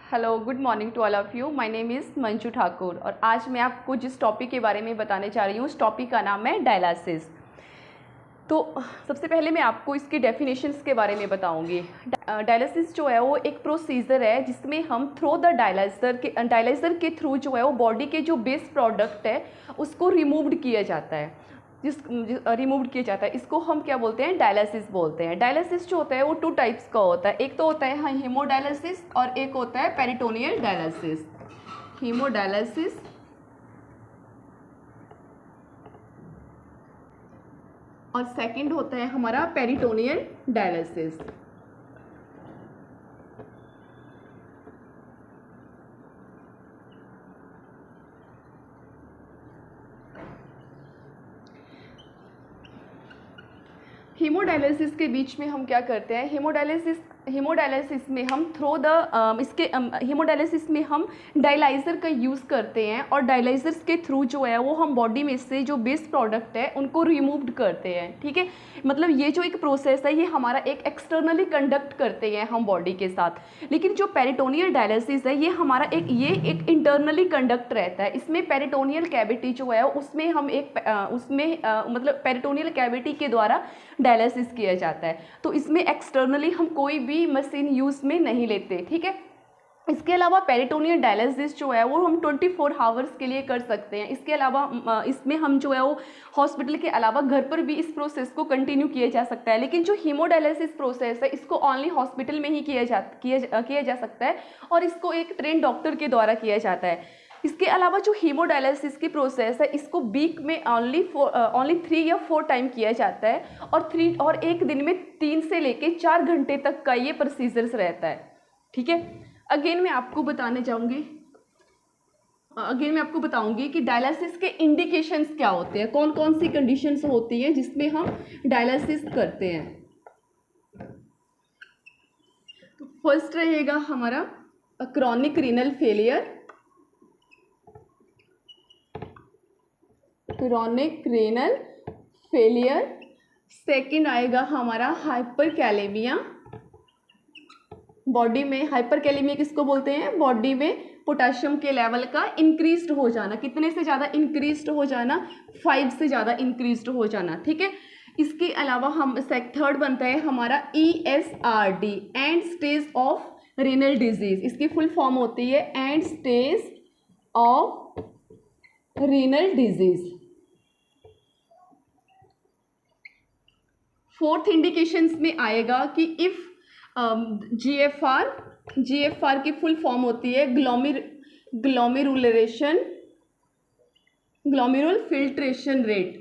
Hello, good morning to all of you. My name is Manju Thakur और आज मैं आपको जिस टॉपिक के बारे में बताने जा रही हूँ उस टॉपिक का नाम है डायलिसिस। तो सबसे पहले मैं आपको इसकी डेफिनेशंस के बारे में बताऊंगी। डायलिसिस जो है वो एक प्रोसीजर है जिसमें हम थ्रू द डायलिसर के थ्रू जो है वो बॉडी के जो बेस प्रोडक्ट है उसको रिमूव्ड किया जाता है। रिमूव्ड किया जाता है इसको हम क्या बोलते हैं, डायलिसिस बोलते हैं। डायलिसिस जो होता है वो टू टाइप्स का होता है। एक तो होता है हीमोडायलिसिस और एक होता है पेरिटोनियल डायलिसिस। हीमोडायलिसिस और सेकंड होता है हमारा पेरिटोनियल डायलिसिस। हीमोडायलिसिस के बीच में हम क्या करते हैं, हीमोडायलिसिस में हम हीमोडायलिसिस में हम डायलाइज़र का यूज़ करते हैं और डायलाइज़र्स के थ्रू जो है वो हम बॉडी में से जो बेस प्रोडक्ट है उनको रिमूव्ड करते हैं। ठीक है, मतलब ये जो एक प्रोसेस है ये हमारा एक एक्सटर्नली कंडक्ट करते हैं हम बॉडी के साथ। लेकिन जो पेरिटोनियल डायलिसिस है ये हमारा एक इंटरनली कंडक्ट रहता है। इसमें पेरिटोनियल कैविटी जो है उसमें हम मतलब पेरिटोनियल कैविटी के द्वारा डायलिसिस किया जाता है। तो इसमें एक्सटर्नली हम कोई भी मशीन यूज़ में नहीं लेते। ठीक है, इसके अलावा पेरिटोनियल डायलिसिस जो है वो हम 24 आवर्स के लिए कर सकते हैं। इसके अलावा इसमें हम जो है वो हॉस्पिटल के अलावा घर पर भी इस प्रोसेस को कंटिन्यू किया जा सकता है। लेकिन जो हीमोडायलिसिस प्रोसेस है इसको ओनली हॉस्पिटल में ही किया जा सकता है और इसको एक ट्रेन डॉक्टर के द्वारा किया जाता है। इसके अलावा जो हीमोडायलिसिस की प्रोसेस है इसको वीक में ओनली 3 या 4 टाइम किया जाता है और एक दिन में 3 से लेके 4 घंटे तक का ये प्रोसीजर्स रहता है। ठीक है, अगेन मैं आपको बताऊंगी कि डायलिसिस के इंडिकेशंस क्या होते हैं, कौन कौन सी कंडीशंस होती हैं जिसमें हम डायलिसिस करते हैं। तो फर्स्ट रहेगा हमारा क्रॉनिक रीनल फेलियर, सेकंड आएगा हमारा हाइपरकैलेमिया। बॉडी में हाइपरकैलेमिया किसको बोलते हैं, बॉडी में पोटेशियम के लेवल का इंक्रीज्ड हो जाना। कितने से ज़्यादा इंक्रीज्ड हो जाना, 5 से ज़्यादा इंक्रीज्ड हो जाना। ठीक है, इसके अलावा थर्ड बनता है हमारा ESRD, and stage of renal disease. इसकी फुल फॉर्म होती है and stage of renal disease. Fourth indications में आएगा कि इफ GFR की फुल फॉर्म होती है ग्लोमेरुल फिल्ट्रेशन रेट।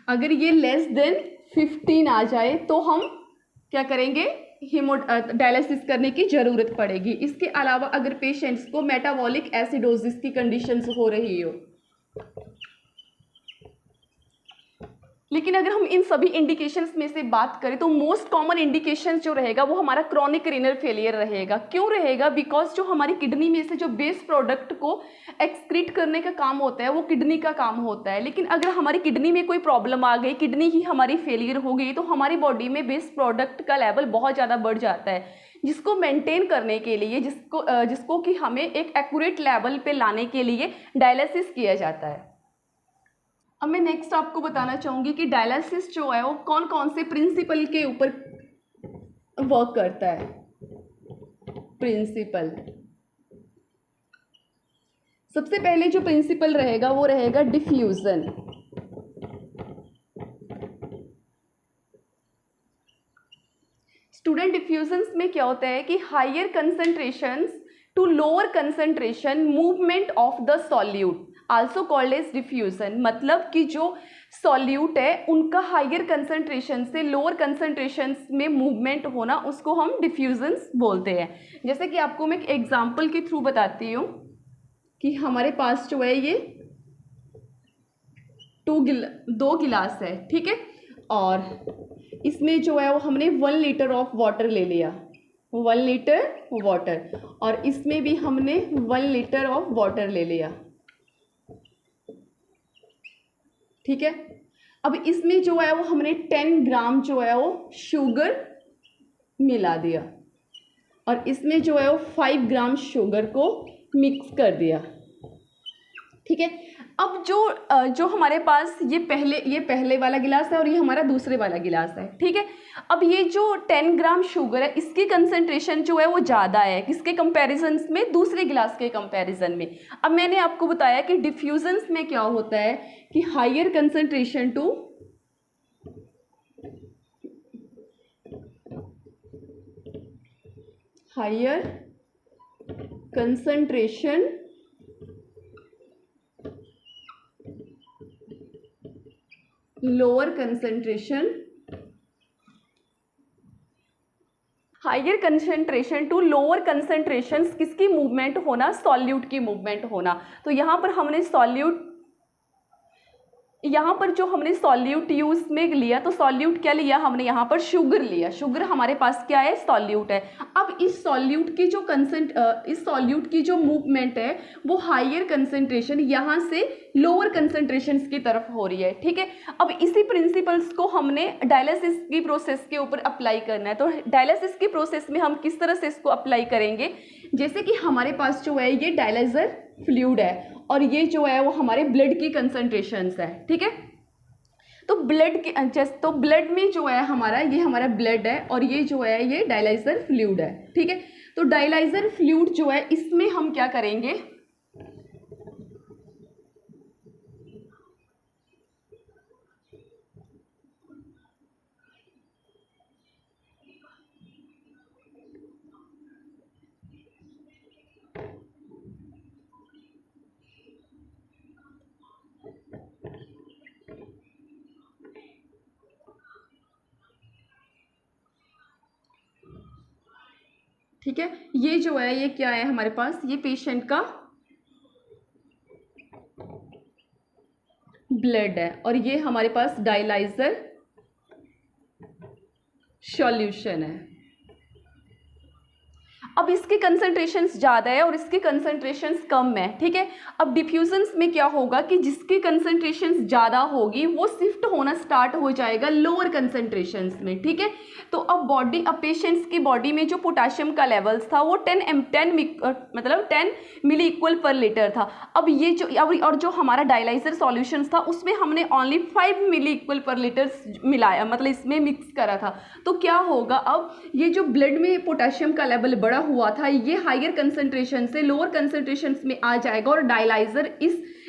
अगर ये लेस देन 15 आ जाए तो हम क्या करेंगे, डायलिसिस करने की ज़रूरत पड़ेगी। इसके अलावा अगर पेशेंट्स को मेटाबॉलिक एसिडोसिस की कंडीशंस हो रही हो। लेकिन अगर हम इन सभी इंडिकेशंस में से बात करें तो मोस्ट कॉमन इंडिकेशन जो रहेगा वो हमारा क्रॉनिक रीनल फेलियर रहेगा। क्यों रहेगा, बिकॉज जो हमारी किडनी में से जो बेस प्रोडक्ट को एक्सक्रीट करने का काम होता है वो किडनी का काम होता है। लेकिन अगर हमारी किडनी में कोई प्रॉब्लम आ गई, किडनी ही हमारी फेलियर हो गई, तो हमारी बॉडी में बेस प्रोडक्ट का लेवल बहुत ज़्यादा बढ़ जाता है, जिसको मेंटेन करने के लिए जिसको कि हमें एक एक्यूरेट लेवल पे लाने के लिए डायलिसिस किया जाता है। अब मैं नेक्स्ट आपको बताना चाहूँगी कि डायलिसिस जो है वो कौन कौन से प्रिंसिपल के ऊपर वर्क करता है। प्रिंसिपल, सबसे पहले जो प्रिंसिपल रहेगा वो रहेगा डिफ्यूजन। स्टूडेंट, डिफ्यूजन्स में क्या होता है कि higher concentrations to lower concentration movement of the solute also called as diffusion. मतलब कि जो सॉल्यूट है उनका हायर कंसंट्रेशन से लोअर कंसंट्रेशन में मूवमेंट होना उसको हम डिफ्यूजन्स बोलते हैं। जैसे कि आपको मैं एक एग्जांपल के थ्रू बताती हूँ कि हमारे पास जो है ये 2 गिलास है। ठीक है, और इसमें जो है वो हमने 1 लीटर ऑफ वाटर ले लिया, 1 लीटर वाटर, और इसमें भी हमने 1 लीटर ऑफ वाटर ले लिया। ठीक है, अब इसमें जो है वो हमने 10 ग्राम जो है वो शुगर मिला दिया और इसमें जो है वो 5 ग्राम शुगर को मिक्स कर दिया। ठीक है, अब जो हमारे पास ये पहले वाला गिलास है और ये हमारा दूसरे वाला गिलास है। ठीक है, अब ये जो 10 ग्राम शुगर है इसकी कंसंट्रेशन जो है वो ज़्यादा है किसके कंपैरिजन में, दूसरे गिलास के कंपैरिजन में। अब मैंने आपको बताया कि डिफ्यूजन्स में क्या होता है कि higher concentration to higher concentration lower concentration, higher concentration to lower concentration किसकी मूवमेंट होना, सॉल्यूट की मूवमेंट होना। तो यहाँ पर हमने जो हमने सॉल्यूट यूज में लिया, तो सॉल्यूट क्या लिया हमने यहाँ पर, शुगर लिया। शुगर हमारे पास क्या है, सॉल्यूट है। अब इस सॉल्यूट की जो मूवमेंट है वो हायर कंसंट्रेशन यहाँ से लोअर कंसंट्रेशंस की तरफ हो रही है। ठीक है, अब इसी प्रिंसिपल्स को हमने डायलिसिस की प्रोसेस के ऊपर अप्लाई करना है। तो डायलिसिस की प्रोसेस में हम किस तरह से इसको अप्लाई करेंगे, जैसे कि हमारे पास जो है ये डायलाइजर फ्लूइड है और ये जो है वो हमारे ब्लड की कंसंट्रेशंस है। ठीक है, तो ब्लड में जो है ये हमारा ब्लड है और ये जो है ये डायलाइजर फ्लूइड है। ठीक है, तो डायलाइजर फ्लूइड जो है इसमें हम क्या करेंगे, ठीक है, ये जो है ये क्या है हमारे पास, ये पेशेंट का ब्लड है और ये हमारे पास डायलाइजर सॉल्यूशन है। अब इसके कंसंट्रेशंस ज़्यादा है और इसके कंसंट्रेशंस कम है। ठीक है, अब डिफ्यूजन्स में क्या होगा कि जिसकी कंसंट्रेशंस ज़्यादा होगी वो शिफ्ट होना स्टार्ट हो जाएगा लोअर कंसंट्रेशंस में। ठीक है, तो अब पेशेंट्स की बॉडी में जो पोटाशियम का लेवल्स था वो 10 मिली इक्वल पर लीटर था। अब ये जो हमारा डायलाइजर सॉल्यूशन था उसमें हमने ओनली 5 मिली इक्वल पर लीटर मिलाया, मतलब इसमें मिक्स करा था। तो क्या होगा, अब ये जो ब्लड में पोटाशियम का लेवल बड़ा हुआ था ये हायर कंसंट्रेशन से लोअर कंसंट्रेशन में आ जाएगा और डायलाइजर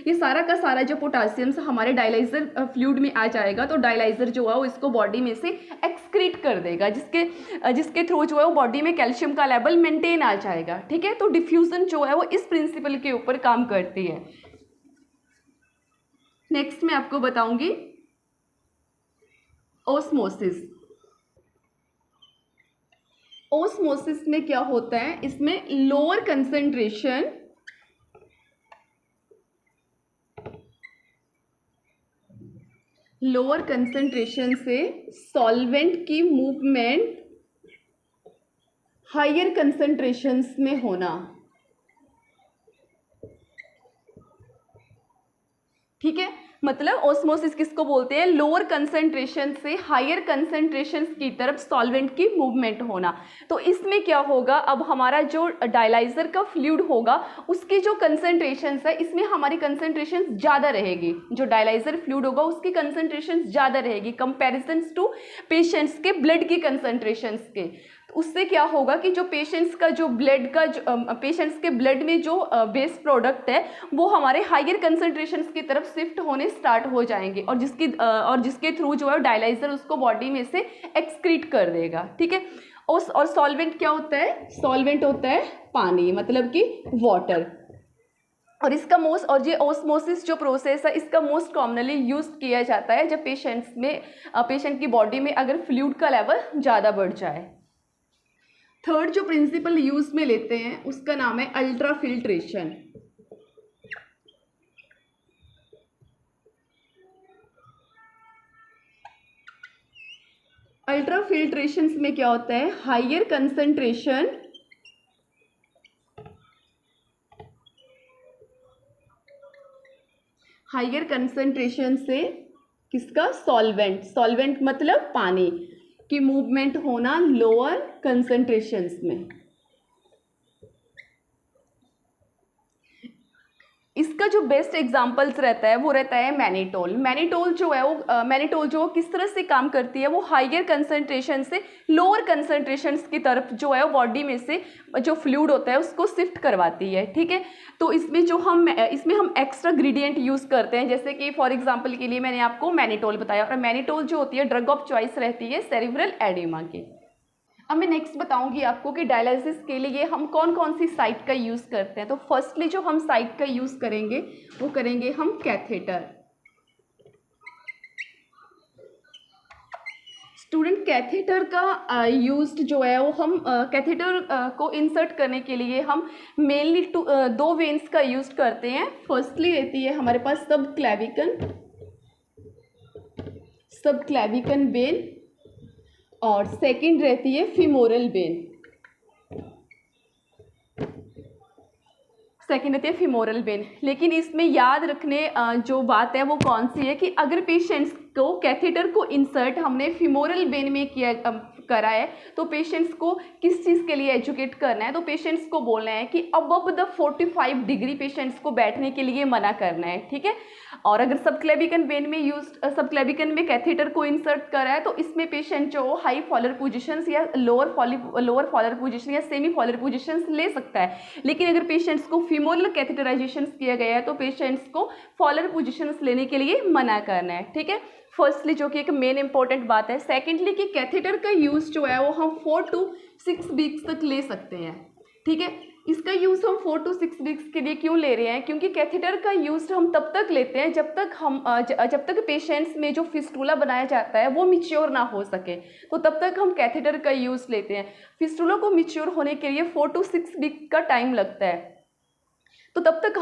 ये सारा का सारा जो पोटासियम हमारे डायलाइजर फ्लूइड में आ जाएगा। तो डायलाइजर जो है वो इसको बॉडी में से एक्सक्रीट कर देगा, जिसके थ्रू जो है वो बॉडी में कैल्शियम का लेवल मेंटेन आ जाएगा। ठीक है, तो डिफ्यूजन जो है वो इस प्रिंसिपल के ऊपर काम करती है। नेक्स्ट मैं आपको बताऊंगी ओस्मोसिस। ओस्मोसिस में क्या होता है, इसमें लोअर कंसंट्रेशन से सॉल्वेंट की मूवमेंट हायर कंसंट्रेशंस में होना। ठीक है, मतलब ओस्मोसिस किसको बोलते हैं, लोअर कंसंट्रेशन से हायर कंसंट्रेशन की तरफ सॉल्वेंट की मूवमेंट होना। तो इसमें क्या होगा, अब हमारा जो डायलाइजर का फ्लूइड होगा उसकी जो कंसंट्रेशन है इसमें हमारी कंसंट्रेशन ज़्यादा रहेगी। जो डायलाइजर फ्लूइड होगा उसकी कंसंट्रेशन ज़्यादा रहेगी कंपेरिजन टू पेशेंट्स के ब्लड की कंसंट्रेशन के। उससे क्या होगा कि जो पेशेंट्स के ब्लड में जो बेस प्रोडक्ट है वो हमारे हायर कंसंट्रेशंस की तरफ शिफ्ट होने स्टार्ट हो जाएंगे और जिसके थ्रू जो है डायलाइजर उसको बॉडी में से एक्सक्रीट कर देगा। ठीक है, और सॉल्वेंट क्या होता है, सॉल्वेंट होता है पानी, मतलब कि वाटर। और ये ओस्मोसिस जो प्रोसेस है इसका मोस्ट कॉमनली यूज किया जाता है जब पेशेंट की बॉडी में अगर फ्लूइड का लेवल ज़्यादा बढ़ जाए। थर्ड जो प्रिंसिपल यूज में लेते हैं उसका नाम है अल्ट्राफिल्ट्रेशन। अल्ट्राफिल्ट्रेशन में क्या होता है, हायर कंसंट्रेशन से किसका? सॉल्वेंट। सॉल्वेंट मतलब पानी की मूवमेंट होना लोअर कंसंट्रेशंस में। इसका जो बेस्ट एग्जांपल्स रहता है वो रहता है मैनिटोल। मैनिटोल जो है वो मैनिटोल जो किस तरह से काम करती है, वो हाइयर कंसंट्रेशन से लोअर कंसंट्रेशंस की तरफ जो है वो बॉडी में से जो फ्लूइड होता है उसको शिफ्ट करवाती है, ठीक है। तो इसमें हम एक्स्ट्रा ग्रेडिएंट यूज़ करते हैं, जैसे कि फॉर एग्जाम्पल के लिए मैंने आपको मैनिटोल बताया, और मैनिटोल जो होती है ड्रग ऑफ चॉइस रहती है सेरेब्रल एडिमा की। अब मैं नेक्स्ट बताऊंगी आपको कि डायलिसिस के लिए हम कौन कौन सी साइट का यूज़ करते हैं। तो फर्स्टली जो हम साइट का यूज़ करेंगे वो करेंगे हम कैथेटर। स्टूडेंट कैथेटर का यूज्ड जो है वो हम कैथेटर को इंसर्ट करने के लिए हम मेनली दो वेन्स का यूज करते हैं। फर्स्टली रहती है हमारे पास सब क्लैविकन वेन, और सेकंड रहती है फीमोरल वेन। लेकिन इसमें याद रखने जो बात है वो कौन सी है कि अगर पेशेंट्स को कैथेटर को इंसर्ट हमने फीमोरल वेन में करा है तो पेशेंट्स को किस चीज़ के लिए एजुकेट करना है, तो पेशेंट्स को बोलना है कि अबव द 45 डिग्री पेशेंट्स को बैठने के लिए मना करना है, ठीक है। और अगर सब क्लेविकन में कैथेटर को इंसर्ट करा है तो इसमें पेशेंट जो हाई फॉलर पोजिशंस या लोअर फॉलर पोजिशन या सेमी फॉलर पोजिशंस ले सकता है। लेकिन अगर पेशेंट्स को फीमोरल कैथेटराइजेशन किया गया है तो पेशेंट्स को फॉलर पोजिशंस लेने के लिए मना करना है, ठीक है। फर्स्टली जो कि एक मेन इंपॉर्टेंट बात है। सेकेंडली कि कैथेटर का यूज़ जो है वो हम 4 to 6 वीक्स तक ले सकते हैं, ठीक है। इसका यूज़ हम 4 to 6 वीक्स के लिए क्यों ले रहे हैं? क्योंकि कैथेटर का यूज़ हम तब तक लेते हैं जब तक पेशेंट्स में जो फिस्टुला बनाया जाता है वो मिच्योर ना हो सके, तो तब तक हम कैथेटर का यूज़ लेते हैं। फिस्टुला को मिच्योर होने के लिए 4 to 6 वीक का टाइम लगता है, तो तब तक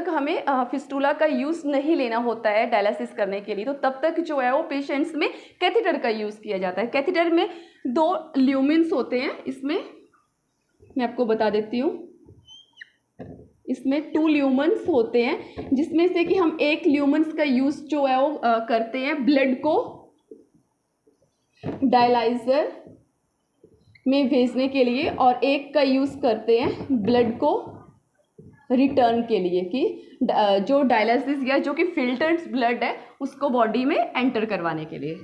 हमें फिस्टुला का यूज़ नहीं लेना होता है डायलिसिस करने के लिए। तो तब तक जो है वो पेशेंट्स में कैथेटर का यूज़ किया जाता है। कैथेटर में 2 ल्यूमेंस होते हैं, इसमें मैं आपको बता देती हूँ, इसमें 2 ल्यूमेंस होते हैं, जिसमें से कि हम एक ल्यूमेंस का यूज़ जो है वो करते हैं ब्लड को डायलाइजर में भेजने के लिए, और एक का यूज़ करते हैं ब्लड को रिटर्न के लिए कि जो डायलिसिस या जो कि फिल्टर्ड ब्लड है उसको बॉडी में एंटर करवाने के लिए।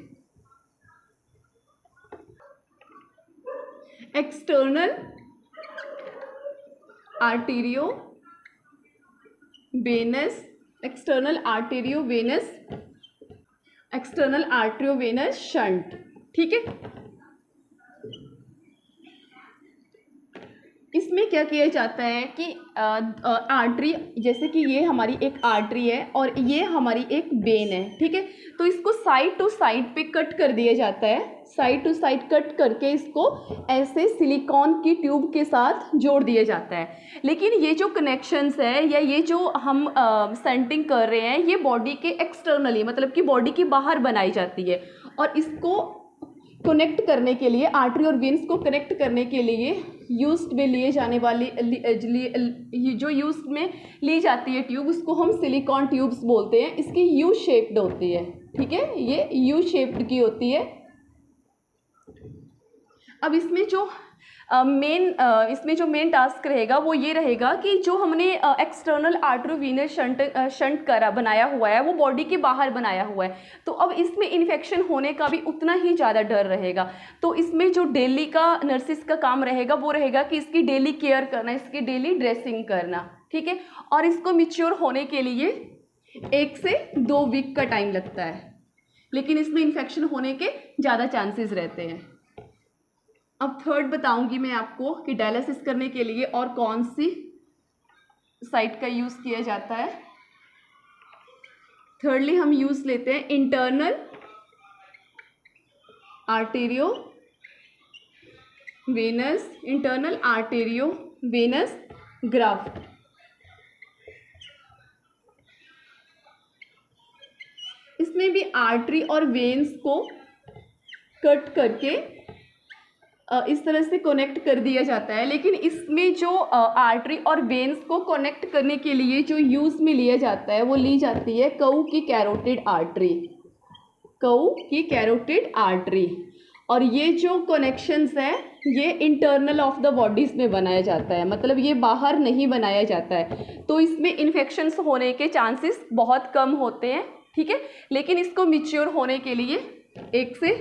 एक्सटर्नल आर्टेरियोवेनस शंट, ठीक है। इसमें क्या किया जाता है कि आर्टरी, जैसे कि ये हमारी एक आर्टरी है और ये हमारी एक वेन है, ठीक है। तो इसको साइड टू साइड पे कट कर दिया जाता है, साइड टू साइड कट करके इसको ऐसे सिलिकॉन की ट्यूब के साथ जोड़ दिया जाता है। लेकिन ये जो कनेक्शंस है या ये जो हम सेंटिंग कर रहे हैं ये बॉडी के एक्सटर्नली, मतलब कि बॉडी के बाहर बनाई जाती है, और इसको कनेक्ट करने के लिए, आर्टरी और वेन्स को कनेक्ट करने के लिए यूज में लिए जाने वाली जो यूज में ली जाती है ट्यूब, उसको हम सिलिकॉन ट्यूब्स बोलते हैं। इसकी यू शेप्ड होती है, ठीक है, ये यू शेप्ड की होती है। अब इसमें जो मेन टास्क रहेगा वो ये रहेगा कि जो हमने एक्सटर्नल आर्टेरियोवेनस शंट बनाया हुआ है वो बॉडी के बाहर बनाया हुआ है, तो अब इसमें इन्फेक्शन होने का भी उतना ही ज़्यादा डर रहेगा। तो इसमें जो डेली का नर्सिस का काम रहेगा वो रहेगा कि इसकी डेली केयर करना, इसकी डेली ड्रेसिंग करना, ठीक है। और इसको मिच्योर होने के लिए 1 से 2 वीक का टाइम लगता है, लेकिन इसमें इन्फेक्शन होने के ज़्यादा चांसेस रहते हैं। अब थर्ड बताऊंगी मैं आपको कि डायलिसिस करने के लिए और कौन सी साइट का यूज़ किया जाता है। थर्डली हम यूज़ लेते हैं इंटरनल आर्टेरियोवेनस ग्राफ्ट। इसमें भी आर्टरी और वेन्स को कट करके इस तरह से कनेक्ट कर दिया जाता है। लेकिन इसमें जो आर्टरी और वेन्स को कनेक्ट करने के लिए जो यूज़ में लिया जाता है वो ली जाती है कऊ की कैरोटिड आर्टरी, कऊ की कैरोटिड आर्टरी। और ये जो कनेक्शंस है ये इंटरनल ऑफ द बॉडीज़ में बनाया जाता है, मतलब ये बाहर नहीं बनाया जाता है, तो इसमें इन्फेक्शंस होने के चांसेस बहुत कम होते हैं, ठीक है। लेकिन इसको मैच्योर होने के लिए 1 से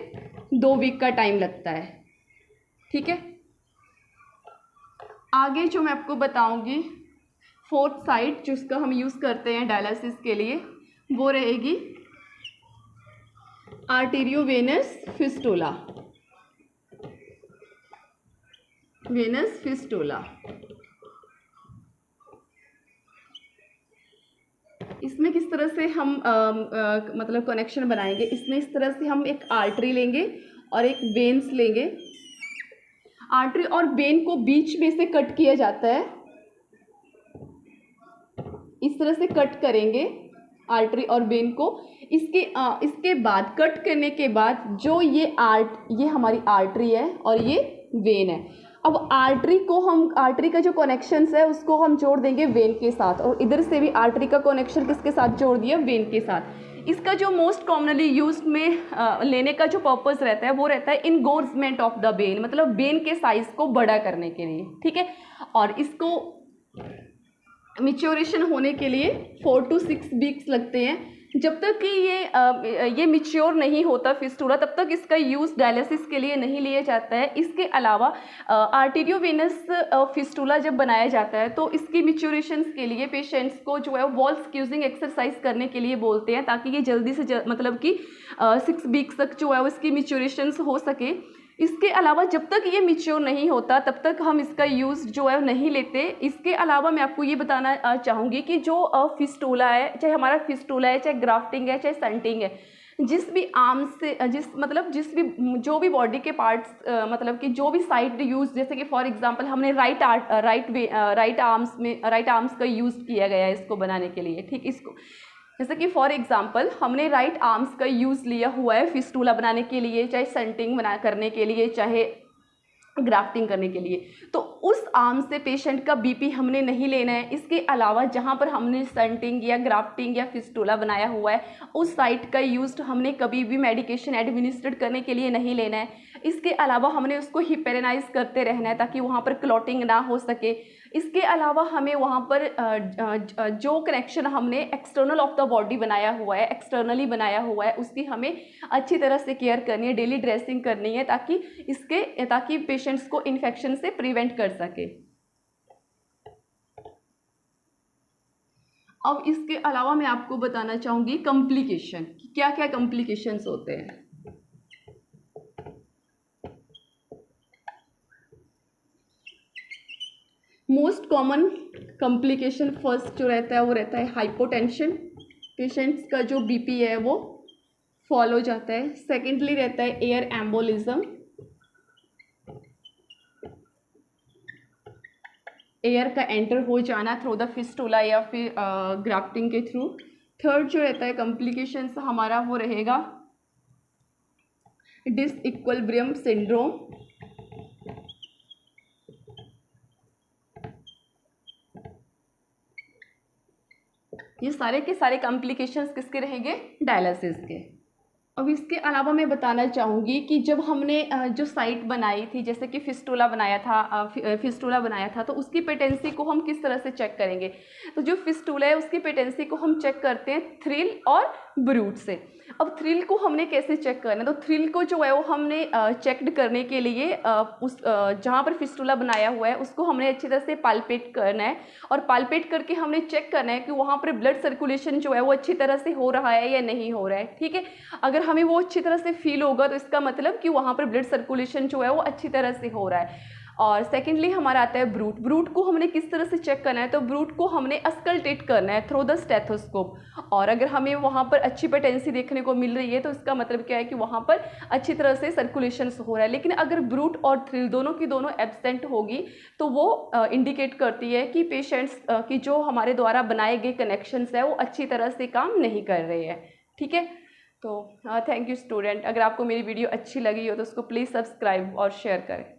2 वीक का टाइम लगता है, ठीक है। आगे जो मैं आपको बताऊंगी 4th साइट जिसका हम यूज़ करते हैं डायलिसिस के लिए वो रहेगी आर्टेरियोवेनस फिस्टुला, वेनस फिस्टुला। इसमें किस तरह से हम मतलब कनेक्शन बनाएंगे, इसमें इस तरह से हम एक आर्टरी लेंगे और एक वेन्स लेंगे। आर्टरी और वेन को बीच में से कट किया जाता है, इस तरह से कट करेंगे आर्टरी और वेन को। इसके बाद कट करने के बाद जो ये हमारी आर्टरी है और ये वेन है। अब आर्टरी का जो कनेक्शंस है उसको हम जोड़ देंगे वेन के साथ, और इधर से भी आर्टरी का कनेक्शन किसके साथ जोड़ दिया, वेन के साथ। इसका जो मोस्ट कॉमनली यूज में लेने का जो पर्पस रहता है वो रहता है इनगोर्समेंट ऑफ द वेन, मतलब वेन के साइज को बड़ा करने के लिए, ठीक है। और इसको मैच्योरेशन होने के लिए 4 to 6 वीक्स लगते हैं। जब तक कि ये मैच्योर नहीं होता फिस्टुला तब तक इसका यूज़ डायलिसिस के लिए नहीं लिया जाता है। इसके अलावा आर्टेरियोवेनस फिस्टुला जब बनाया जाता है तो इसकी मैच्योरेशंस के लिए पेशेंट्स को जो है वॉल स्क्यूजिंग एक्सरसाइज करने के लिए बोलते हैं, ताकि ये जल्दी से मतलब कि 6 वीक्स तक जो है इसकी मैच्योरेशंस हो सके। इसके अलावा जब तक ये मैच्योर नहीं होता तब तक हम इसका यूज़ जो है नहीं लेते। इसके अलावा मैं आपको ये बताना चाहूँगी कि जो फिस्टुला है, चाहे हमारा फिस्टुला है, चाहे ग्राफ्टिंग है, चाहे संटिंग है, जिस भी आर्म से जो भी बॉडी के पार्ट्स मतलब कि जो भी साइड यूज़, जैसे कि फॉर एग्जांपल हमने राइट आर्म्स का यूज़ किया गया है इसको बनाने के लिए, ठीक। इसको जैसे कि फॉर एग्जांपल हमने राइट आर्म्स का यूज़ लिया हुआ है फिस्टुला बनाने के लिए, चाहे संटिंग करने के लिए, चाहे ग्राफ्टिंग करने के लिए, तो उस आर्म से पेशेंट का बीपी हमने नहीं लेना है। इसके अलावा जहाँ पर हमने संटिंग या ग्राफ्टिंग या फिस्टुला बनाया हुआ है उस साइट का यूज़ हमने कभी भी मेडिकेशन एडमिनिस्ट्रेट करने के लिए नहीं लेना है। इसके अलावा हमने उसको हिपेरेनाइज करते रहना है ताकि वहाँ पर क्लॉटिंग ना हो सके। इसके अलावा हमें वहाँ पर जो कनेक्शन हमने एक्सटर्नल ऑफ द बॉडी बनाया हुआ है, एक्सटर्नली बनाया हुआ है, उसकी हमें अच्छी तरह से केयर करनी है, डेली ड्रेसिंग करनी है, ताकि पेशेंट्स को इन्फेक्शन से प्रिवेंट कर सके। अब इसके अलावा मैं आपको बताना चाहूँगी कॉम्प्लिकेशन, क्या क्या कॉम्प्लिकेशंस होते हैं। मोस्ट कॉमन कॉम्प्लिकेशन फर्स्ट जो रहता है वो रहता है हाइपोटेंशन, पेशेंट्स का जो बीपी है वो फॉल हो जाता है। सेकेंडली रहता है एयर एम्बोलिज्म, एयर का एंटर हो जाना थ्रू द फिस्टुला या फिर ग्राफ्टिंग के थ्रू। थर्ड जो रहता है कॉम्प्लिकेशंस हमारा वो रहेगा डिसइक्विलिब्रियम सिंड्रोम। ये सारे के सारे कॉम्प्लिकेशंस किसके रहेंगे, डायलिसिस के। अब इसके अलावा मैं बताना चाहूँगी कि जब हमने जो साइट बनाई थी, जैसे कि फिस्टुला बनाया था तो उसकी पेटेंसी को हम किस तरह से चेक करेंगे। तो जो फिस्टुला है उसकी पेटेंसी को हम चेक करते हैं थ्रिल और ब्रूट से। अब थ्रिल को हमने कैसे चेक करना है, तो थ्रिल को जो है वो हमने चेकड करने के लिए उस जहाँ पर फिस्टुला बनाया हुआ है उसको हमने अच्छी तरह से पाल्पेट करना है, और पाल्पेट करके हमने चेक करना है कि वहाँ पर ब्लड सर्कुलेशन जो है वो अच्छी तरह से हो रहा है या नहीं हो रहा है, ठीक है। अगर हमें वो अच्छी तरह से फील होगा तो इसका मतलब कि वहाँ पर ब्लड सर्कुलेशन जो है वो अच्छी तरह से हो रहा है। और सेकेंडली हमारा आता है ब्रूट को हमने किस तरह से चेक करना है, तो ब्रूट को हमने अस्कल्टेट करना है थ्रू द स्टेथोस्कोप, और अगर हमें वहाँ पर अच्छी पेटेंसी देखने को मिल रही है तो इसका मतलब क्या है कि वहाँ पर अच्छी तरह से सर्कुलेशन हो रहा है। लेकिन अगर ब्रूट और थ्रिल दोनों की दोनों एब्सेंट होगी तो वो इंडिकेट करती है कि पेशेंट्स की जो हमारे द्वारा बनाए गए कनेक्शंस है वो अच्छी तरह से काम नहीं कर रहे हैं, ठीक है। तो थैंक यू स्टूडेंट, अगर आपको मेरी वीडियो अच्छी लगी हो तो उसको प्लीज़ सब्सक्राइब और शेयर करें।